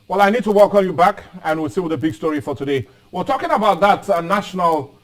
Well, I need to welcome you back, and we'll see with the big story for today. We're talking about that national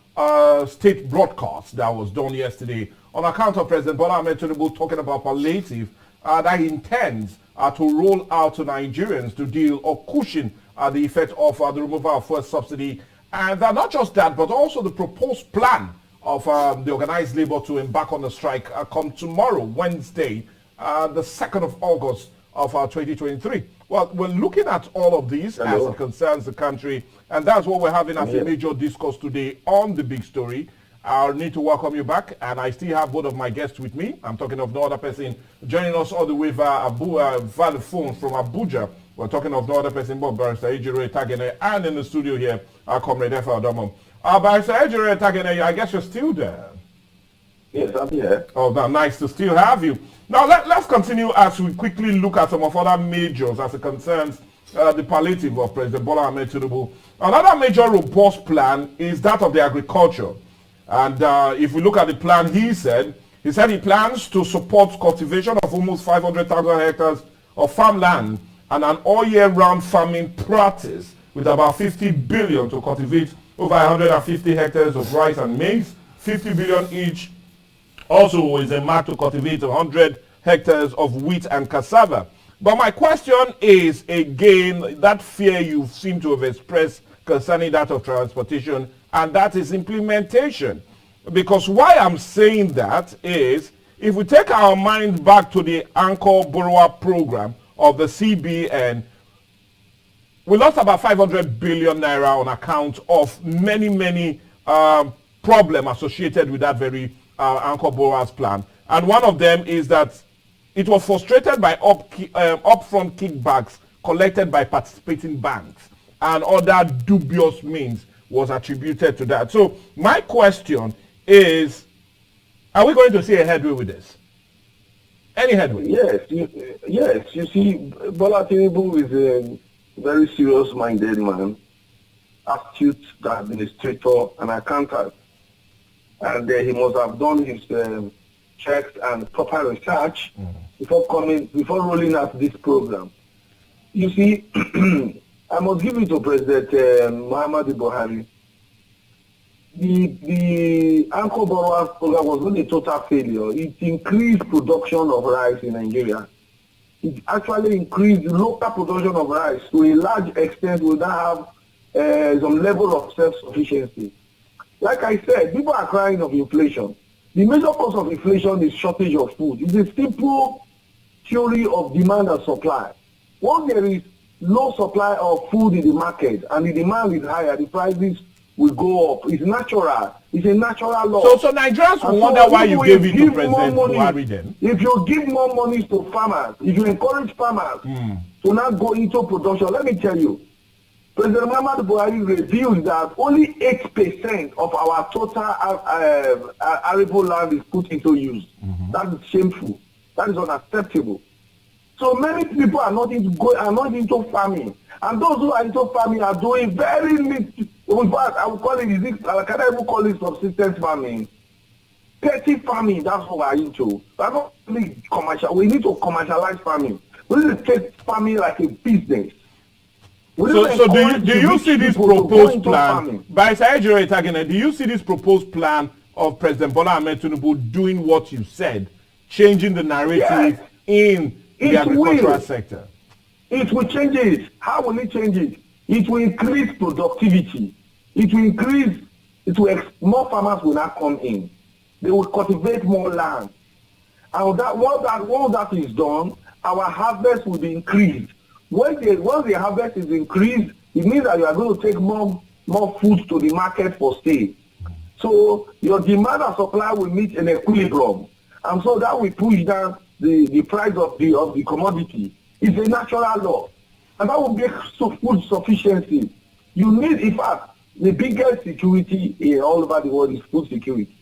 state broadcast that was done yesterday on account of President Bola Ahmed Tinubu talking about palliative that he intends to roll out to Nigerians to deal or cushion the effect of the removal of fuel subsidy. And not just that, but also the proposed plan of the organized labor to embark on the strike come tomorrow, Wednesday, the 2nd of August of 2023. Well, we're looking at all of these as it concerns the country, and that's what we're having as a major discourse today on the big story. I'll need to welcome you back, and I still have both of my guests with me. I'm talking of no other person joining us all the way via the phone from Abuja. We're talking of no other person but Barrister Ejire Tagene, and in the studio here, our Comrade FM&TV. Barrister Ejire Tagene, I guess you're still there. Yes, I'm here. Oh, nice to still have you. Now, let's continue as we quickly look at some of other majors as it concerns the palliative of President Bola Ahmed Tinubu. Another major robust plan is that of the agriculture. And if we look at the plan, he said he plans to support cultivation of almost 500,000 hectares of farmland and an all-year-round farming practice with about 50 billion to cultivate over 150 hectares of rice and maize, 50 billion each. Also is a mark to cultivate 100 hectares of wheat and cassava. But my question is, again, that fear you seem to have expressed concerning that of transportation, and that is implementation. Because why I'm saying that is, if we take our mind back to the anchor borrower program of the CBN, we lost about 500 billion naira on account of many problems associated with that very anchor borrowers plan. And one of them is that it was frustrated by upfront kickbacks collected by participating banks, and other dubious means was attributed to that. So my question is, are we going to see a headway with this? Any headway? Yes. You see, Bola Tinubu is a very serious-minded man, astute administrator and accountant. And he must have done his checks and proper research before rolling out this program. You see, I must give it to President Muhammadu Buhari. The Anchor Borrowers program was not a total failure. It increased production of rice in Nigeria. It actually increased local production of rice to a large extent. We now have some level of self-sufficiency. Like I said, people are crying of inflation. The major cause of inflation is shortage of food. It's a simple theory of demand and supply. Once there is low supply of food in the market and the demand is higher, the prices will go up. It's natural. It's a natural law. So Nigerians will wonder why you gave it to President Buhari then. If you give more money to farmers, if you encourage farmers to not go into production, let me tell you, President Muhammadu Buhari revealed that only 8% of our total arable land is put into use. That is shameful. That is unacceptable. So many people are not into farming, and those who are into farming are doing very little. In fact, I would call it, can I even call it subsistence farming? Petty farming, that's what we are into. That's not really commercial. We need to commercialize farming. We need to take farming like a business. So do you see this proposed plan, by Ejire Tagene, do you see this proposed plan of President Bola Ahmed Tinubu doing what you said, changing the narrative in the agricultural sector? It will change it. How will it change it? It will increase productivity. More farmers will now come in. They will cultivate more land. And once that is done, our harvest will be increased. Once the harvest is increased, it means that you are going to take more food to the market for sale. So your demand and supply will meet an equilibrium. And so that will push down the price of the commodity. It's a natural law. And that will make food sufficiency. You need, in fact, the biggest security all over the world is food security.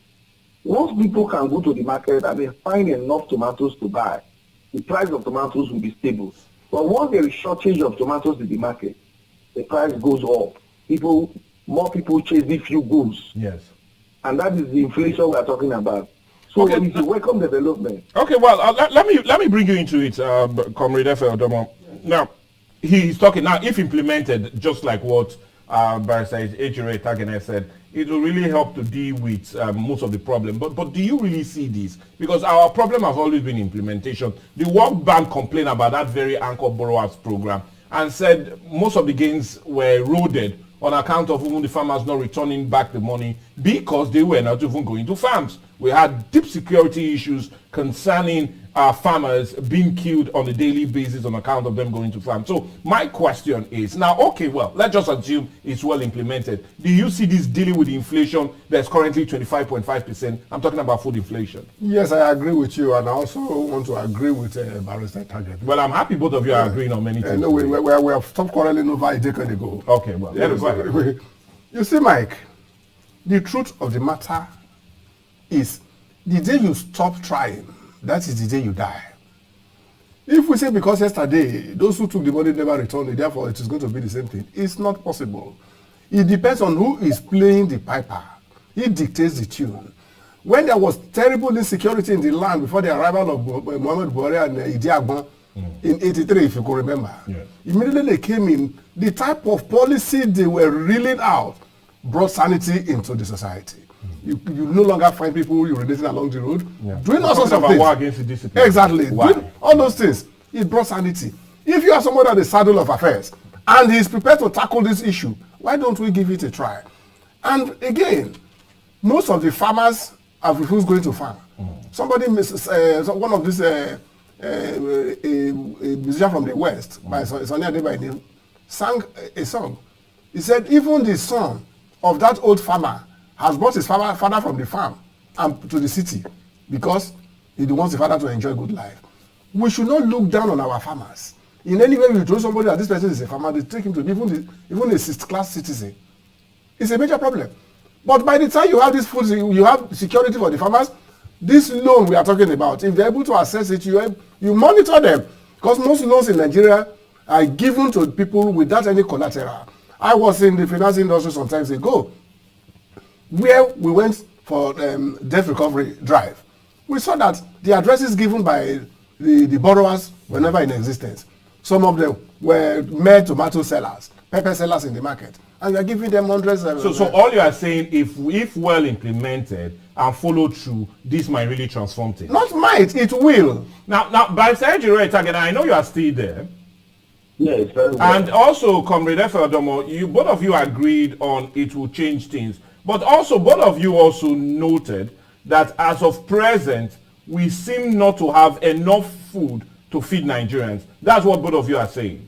Once people can go to the market and they find enough tomatoes to buy, the price of tomatoes will be stable. But once there is shortage of tomatoes in the market, the price goes up. More people chase the few goods. Yes. And that is the inflation we are talking about. So it's a welcome development. Okay, well, let me bring you into it, Comrade FM&TV. Now, he's talking now, if implemented, just like what Barrister Ejire Tagene said, it will really help to deal with most of the problem. But do you really see this? Because our problem has always been implementation. The World Bank complained about that very anchor borrowers program and said most of the gains were eroded on account of even the farmers not returning back the money because they were not even going to farms. We had deep security issues concerning farmers being killed on a daily basis on account of them going to farms. So my question is, now, okay, well, let's just assume it's well implemented. Do you see this dealing with the inflation that's currently 25.5%? I'm talking about food inflation. Yes, I agree with you, and I also want to agree with Barrister Target. Well, I'm happy both of you are agreeing on many things. No, we have stopped quarreling over a decade ago. Okay, well, yes, go ahead. You see, Mike, the truth of the matter is the day you stop trying, that is the day you die. If we say because yesterday those who took the money never returned it, therefore it is going to be the same thing, it's not possible. It depends on who is playing the piper. He dictates the tune. When there was terrible insecurity in the land before the arrival of Muhammad Buhari and Idi Agbon in 83, if you can remember, immediately they came in, the type of policy they were reeling out brought sanity into the society. You no longer find people urinating along the road, doing all sorts of things. War against the discipline. Exactly. Doing all those things. It brought sanity. If you are someone at the saddle of affairs and he is prepared to tackle this issue, why don't we give it a try? And again, most of the farmers have refused going to farm. Somebody, one of these, a musician from the West, by Sonny Adeba, sang a song. He said, even the son of that old farmer has brought his father from the farm and to the city because he wants the father to enjoy good life. We should not look down on our farmers. In any way we told somebody that this person is a farmer, they take him to even a sixth-class citizen. It's a major problem. But by the time you have this food, you have security for the farmers, this loan we are talking about, if they're able to access it, you monitor them. Because most loans in Nigeria are given to people without any collateral. I was in the finance industry some time ago, where we went for debt recovery drive. We saw that the addresses given by the borrowers were never in existence. Some of them were mere tomato sellers, pepper sellers in the market, and we are giving them hundreds of... So all you are saying, if well implemented and followed through, this might really transform things? Not might, it will. Now, Barrister Ejire Tagene, I know you are still there. Yes, very well. And also, Comrade Efe-Odomo, both of you agreed on it will change things. But also, both of you also noted that as of present, we seem not to have enough food to feed Nigerians. That's what both of you are saying.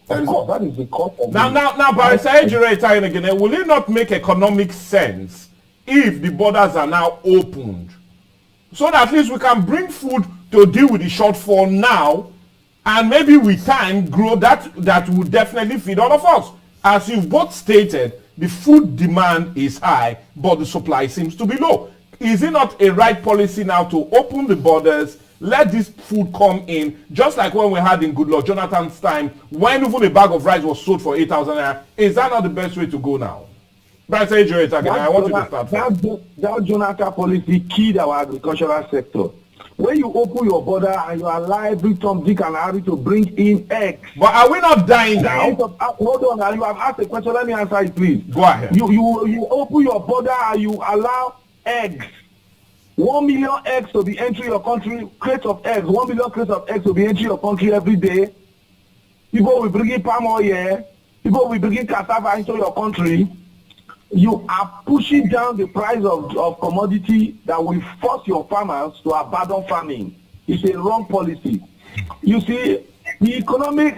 Of course, that is the cost of Now, Barrister Ejire Tagene, will it not make economic sense if the borders are now opened? So that at least we can bring food to deal with the shortfall now, and maybe with time grow that will definitely feed all of us. As you've both stated, the food demand is high, but the supply seems to be low. Is it not a right policy now to open the borders, let this food come in, just like when we had in Goodluck Jonathan's time, when even a bag of rice was sold for 8,000 naira? Is that not the best way to go now? Barrister Ejire Tagene, I want you to start. That Jonathan policy killed our agricultural sector. When you open your border and you allow every Tom, Dick and Harry to bring in eggs. But are we not dying now? Hold on, you have asked a question. Let me answer it, please. Go ahead. You open your border and you allow eggs. 1 million eggs to be entering your country, crates of eggs, 1 million crates of eggs to be entering your country every day. People will bring in palm oil here. People will bring in cassava into your country. You are pushing down the price of commodity that will force your farmers to abandon farming. It's a wrong policy. You see, the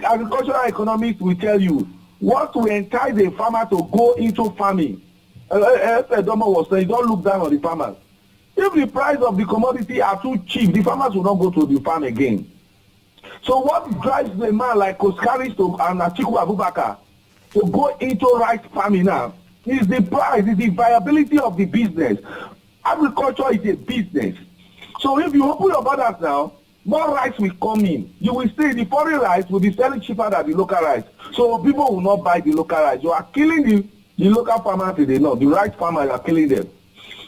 agricultural economics will tell you what will entice a farmer to go into farming. Efe-Odomo was saying, don't look down on the farmers. If the price of the commodity are too cheap, the farmers will not go to the farm again. So what drives a man like Koskari and Atiku Abubakar to go into rice farming now is the price, is the viability of the business. Agriculture is a business. So if you open your borders now, more rice will come in. You will see the foreign rice will be selling cheaper than the local rice. So people will not buy the local rice. You are killing the local farmers today. No, the rice farmers are killing them.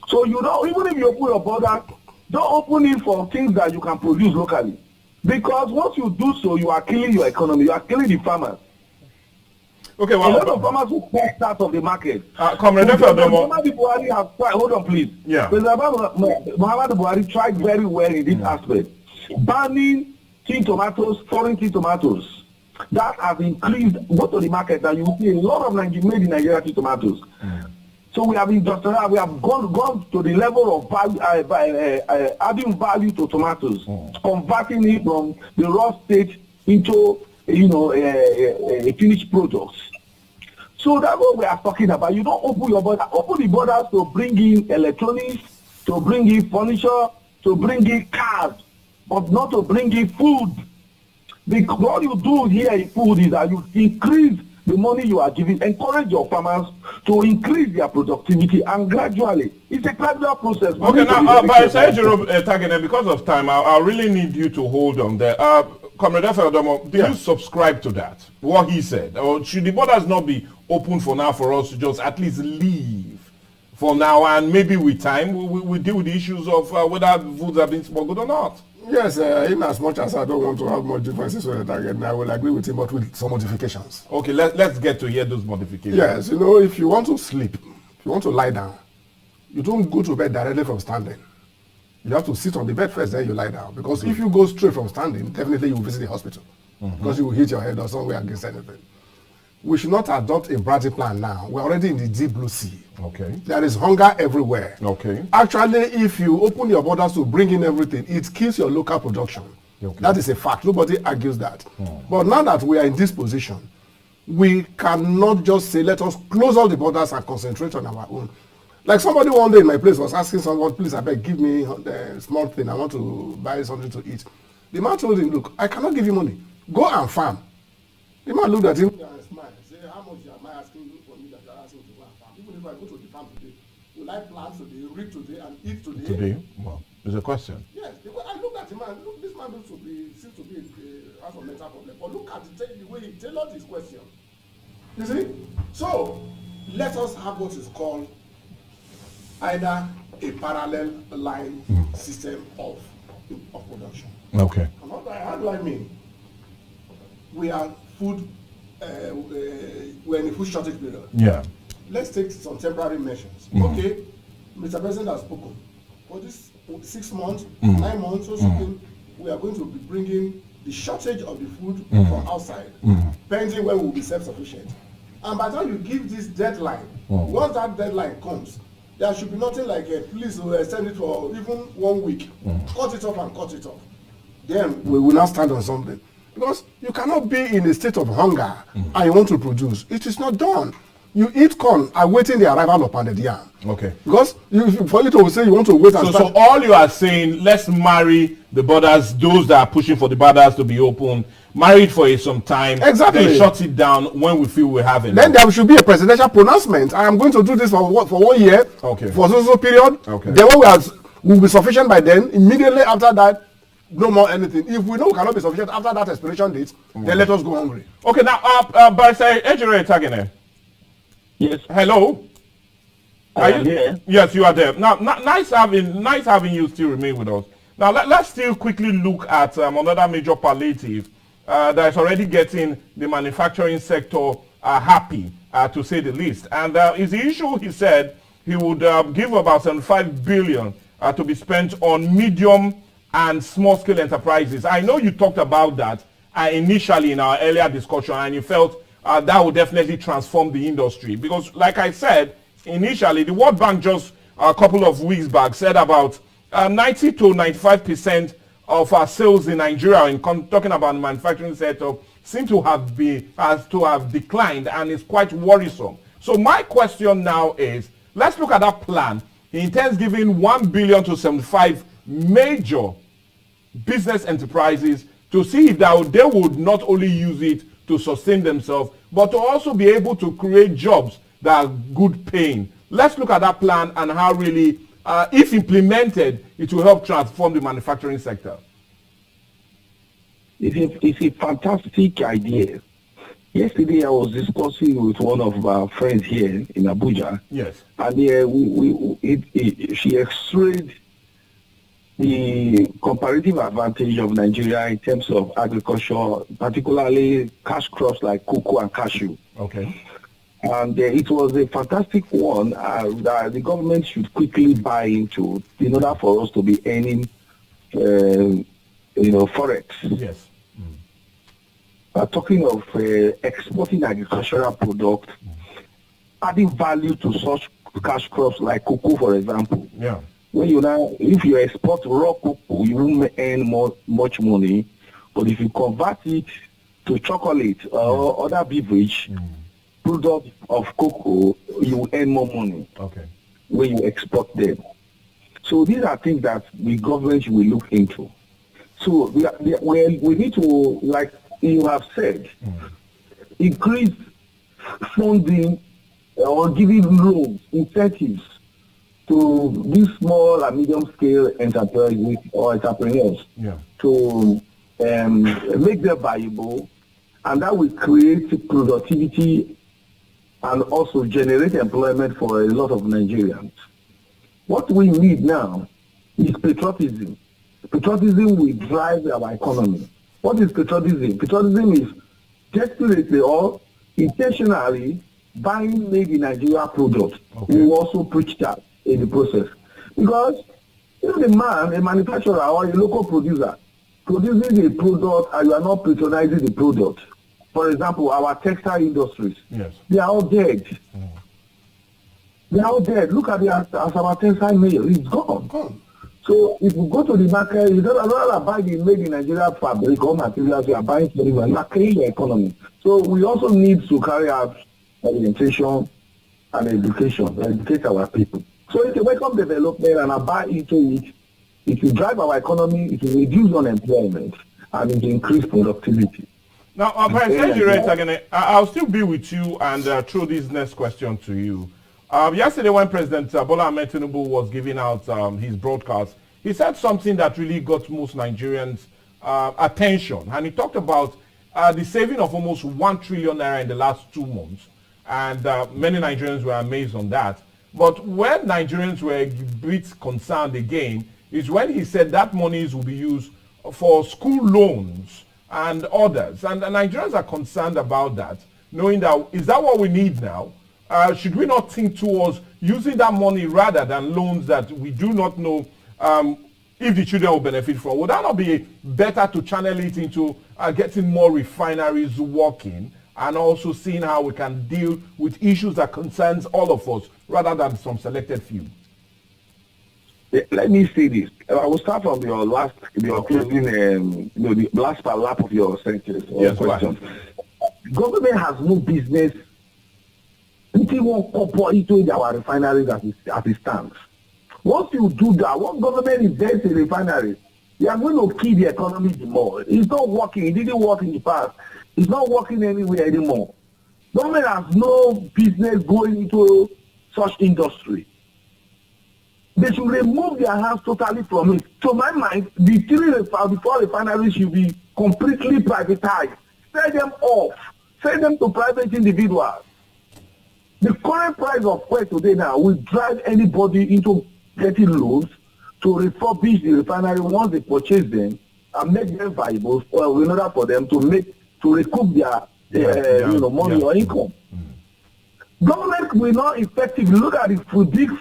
So you don't, even if you open your border, don't open it for things that you can produce locally. Because once you do so, you are killing your economy. You are killing the farmers. Okay, well, a lot of farmers will press out of the market. Comrade Efe-Odomo. President Buhari have tried. Hold on, please. Yeah. President Muhammadu Buhari tried very well in this aspect, banning tin tomatoes, foreign tin tomatoes. That has increased. Go to the market and you will see a lot of made in Nigeria tin tomatoes. So we have industrialized. We have gone to the level of value, adding value to tomatoes, converting it from the raw state into a finished product. So that's what we are talking about. You don't open your border. Open the borders to bring in electronics, to bring in furniture, to bring in cars, but not to bring in food. Because what you do here in food is that you increase the money you are giving, encourage your farmers to increase their productivity, and gradually, it's a gradual process. Okay, now, by Ejiro Tagene, because of time, I really need you to hold on there. Comrade Efe-Odomo, do you subscribe to that, what he said? Or should the borders not be open for now for us to just at least leave for now, and maybe with time, we deal with the issues of whether foods are being smuggled or not? Yes, in as much as I don't want to have more differences with the target, I will agree with him, but with some modifications. Okay, let's get to hear those modifications. Yes, if you want to sleep, if you want to lie down, you don't go to bed directly from standing. You have to sit on the bed first, then you lie down. Because if you go straight from standing, definitely you will visit the hospital. Because you will hit your head or somewhere against anything. We should not adopt a Bradley plan now. We're already in the deep blue sea. Okay. There is hunger everywhere. Okay. Actually, if you open your borders to bring in everything, it kills your local production. Okay. That is a fact. Nobody argues that. But now that we are in this position, we cannot just say, let us close all the borders and concentrate on our own. Like somebody one day in my place was asking someone, please, I beg, give me a small thing. I want to buy something to eat. The man told him, look, I cannot give you money. Go and farm. The man looked at him and smiled. Say, how much am I asking you for me that you are asking to go and farm? Even if I go to the farm today, will I plant today, reap today, and eat today? Today? Well, it's a question. Yes. I looked at him and look, this man seems to be has a mental problem. But look at the way he tailored his question. You see? So, let us have what is called either a parallel line system of production. Okay. And how do I mean? We are food, we're in a food shortage period. Yeah. Let's take some temporary measures. Okay, Mr. President has spoken. For this 6 months, 9 months or something, we are going to be bringing the shortage of the food from outside, pending when we will be self-sufficient. And by the time you give this deadline, once that deadline comes, there should be nothing like please extend it for even 1 week. Cut it off and cut it off. Then we will not stand on something. Because you cannot be in a state of hunger and you want to produce. It is not done. You eat corn awaiting the arrival of pounded yam. Okay. Because for you to say you want to wait and start. So all you are saying, let's marry the borders, those that are pushing for the borders to be open, marry it for some time. Exactly. Then shut it down when we feel we have enough. Then there should be a presidential pronouncement. I am going to do this for 1 year. Okay. For so period. Okay. Then when we will be sufficient by then. Immediately after that, no more anything. If we know we cannot be sufficient after that expiration date, then let us go hungry. Okay, now, Barrister Ejiro Tagene. Yes. Hello. Are you here? Yes, you are there. Now, nice having you still remain with us. Now, let's still quickly look at another major palliative that is already getting the manufacturing sector happy, to say the least. And is the issue, he said, he would give about 75 billion to be spent on medium and small-scale enterprises. I know you talked about that initially in our earlier discussion, and you felt that would definitely transform the industry. Because, like I said, initially, the World Bank just a couple of weeks back said about 90 to 95% of our sales in Nigeria, talking about the manufacturing sector, seem to have declined, and it's quite worrisome. So my question now is, let's look at that plan. He intends giving 1 billion to 75 major business enterprises to see if they would not only use it to sustain themselves, but to also be able to create jobs that are good paying. Let's look at that plan and how really, if implemented, it will help transform the manufacturing sector. It's a fantastic idea. Yesterday I was discussing with one of our friends here in Abuja. Yes. And she explained the comparative advantage of Nigeria in terms of agriculture, particularly cash crops like cocoa and cashew. Okay. And it was a fantastic one that the government should quickly buy into in order for us to be earning, forex. Yes. Talking of exporting agricultural products, adding value to such cash crops like cocoa, for example. Yeah. If you export raw cocoa, you won't earn much money. But if you convert it to chocolate or other beverage product of cocoa, you will earn more money. Okay. When you export them. So these are things that the government will look into. So we need to, like you have said, increase funding or giving loans, incentives to these small and medium-scale enterprises or entrepreneurs to make them valuable, and that will create productivity and also generate employment for a lot of Nigerians. What we need now is patriotism. Patriotism will drive our economy. What is patriotism? Patriotism is desperately or intentionally buying made in Nigeria products. Okay. We will also preach that in the process. Because if a manufacturer or a local producer produces a product and you are not patronizing the product, for example, our textile industries, they are all dead. They are all dead. Look at our textile mill, it's gone. So if you go to the market, you don't buy the made in Nigeria fabric or materials, you are buying for you are killing the economy. So we also need to carry out orientation and educate our people. So it's a welcome development, and I buy into it. It will drive our economy, it will reduce unemployment, and it will increase productivity. Now, President I'll still be with you and throw this next question to you. Yesterday, when President Bola Ahmed Tinubu was giving out his broadcast, he said something that really got most Nigerians' attention. And he talked about the saving of almost 1 trillion naira in the last 2 months. And many Nigerians were amazed on that. But when Nigerians were a bit concerned again, is when he said that monies will be used for school loans and others. And the Nigerians are concerned about that, knowing that, is that what we need now? Should we not think towards using that money rather than loans that we do not know if the children will benefit from? Would that not be better to channel it into getting more refineries working and also seeing how we can deal with issues that concerns all of us rather than some selected few? Let me say this. I will start from your closing, the last lap of your sentence or question. Government has no business putting one copper into our refineries as it stands. Once you do that, once government invests in refineries, they are going to kill the economy the more. It's not working. It didn't work in the past. It's not working anywhere anymore. Government has no business going into such industry. They should remove their hands totally from it. To my mind, the 4 refineries should be completely privatized. Sell them off. Sell them to private individuals. The current price of oil today now will drive anybody into getting loans to refurbish the refinery once they purchase them and make them viable in order for them to recoup their money or income. Government will not effectively look at the big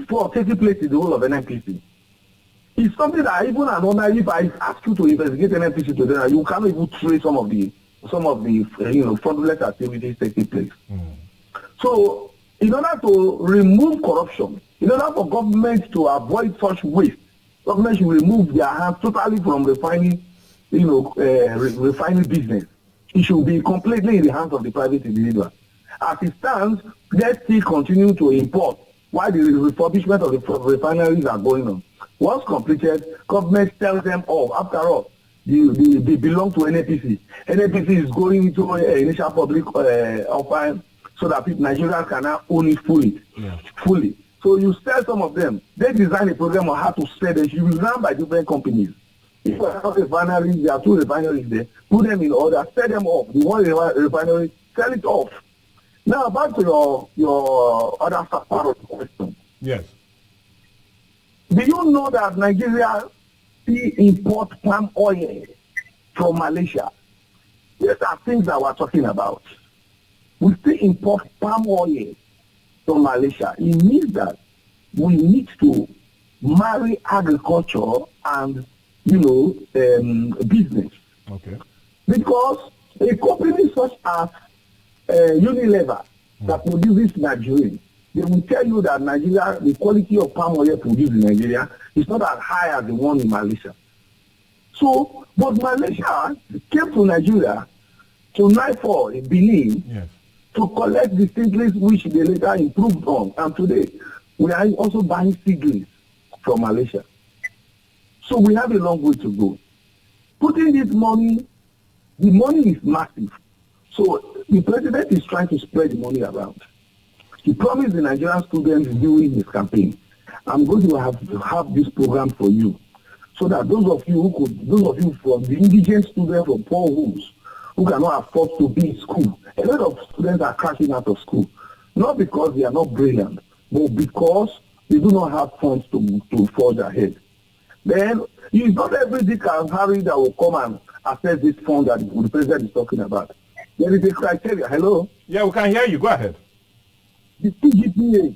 fraud taking place in the whole of NNPC. It's something that even an owner, if I ask you to investigate NNPC today, you cannot even trace some of the fraudulent activities taking place. So, in order to remove corruption, in order for government to avoid such waste, government should remove their hands totally from refining business. It should be completely in the hands of the private individual. As it stands, let's still continue to import while the refurbishment of the refineries are going on. Once completed, government sells them off. After all, they belong to NNPC. NNPC is going into initial public offering so that Nigerians can now own it fully. So you sell some of them. They design a program on how to sell them. It should be run by different companies. If you have refineries, there are 2 refineries there. Put them in order, sell them off. The one refinery, sell it off. Now back to your other part of the question. Yes. Do you know that Nigeria still import palm oil from Malaysia? These are things that we're talking about. We still import palm oil from Malaysia. It means that we need to marry agriculture and, business. Okay. Because a company such as Unilever that produces margarine, they will tell you that Nigeria, the quality of palm oil produced in Nigeria is not as high as the one in Malaysia. So, but Malaysia came to Nigeria to NIFOR in Benin, Yes. to collect the seedlings which they later improved on. And today, we are also buying seedlings from Malaysia. So we have a long way to go. Putting this money, the money is massive. So the president is trying to spread the money around. He promised the Nigerian students during his campaign, I'm going to have this program for you, so that those of you from the indigent students from poor homes who cannot afford to be in school, a lot of students are crashing out of school, not because they are not brilliant, but because they do not have funds to forge ahead. Then it's not every Dick and Harry that will come and access this fund that the president is talking about. There is a criteria. Hello? Yeah, we can hear you. Go ahead. The CGPA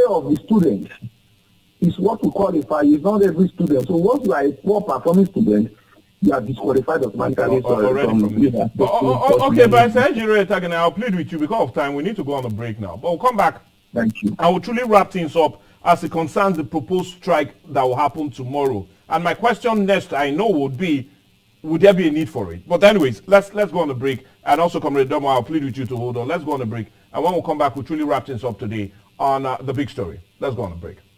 of the students is what we qualify. It's not every student. So once you are a poor performing student, you are disqualified automatically. Okay, but I'll plead with you because of time. We need to go on a break now. But we'll come back. Thank you. I will truly wrap things up as it concerns the proposed strike that will happen tomorrow. And my question next, I know, would be, would there be a need for it? But anyways, let's go on a break. And also, Comrade Domo, I'll plead with you to hold on. Let's go on a break. And when we come back, we'll truly wrap things up today on the big story. Let's go on a break.